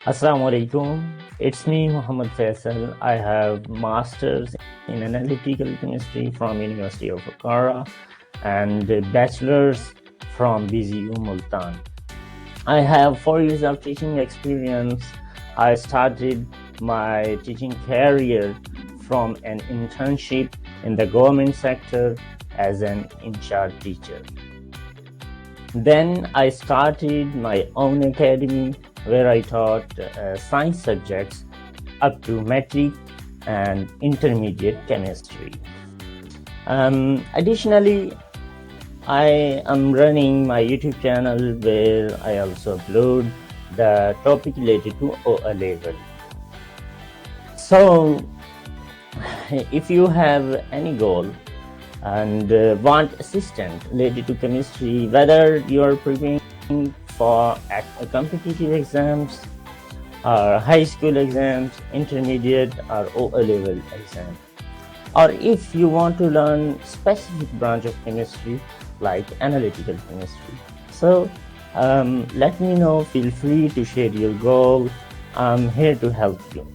Assalamu alaikum. It's me, Muhammad Faisal. I have masters in analytical chemistry from University of Okara and a bachelor's from BZU Multan. I have 4 years of teaching experience. I started my teaching career from an internship in the government sector as an in-charge teacher. Then I started my own academy where I taught science subjects up to Matric and intermediate chemistry. Additionally, I am running my YouTube channel where I also upload the topic related to O level. So, if you have any goal and want assistance related to chemistry, whether you are preparing for competitive exams or high school exams, intermediate or O level exam, or if you want to learn specific branch of chemistry like analytical chemistry, so let me know. Feel free to share your goal. I'm here to help you.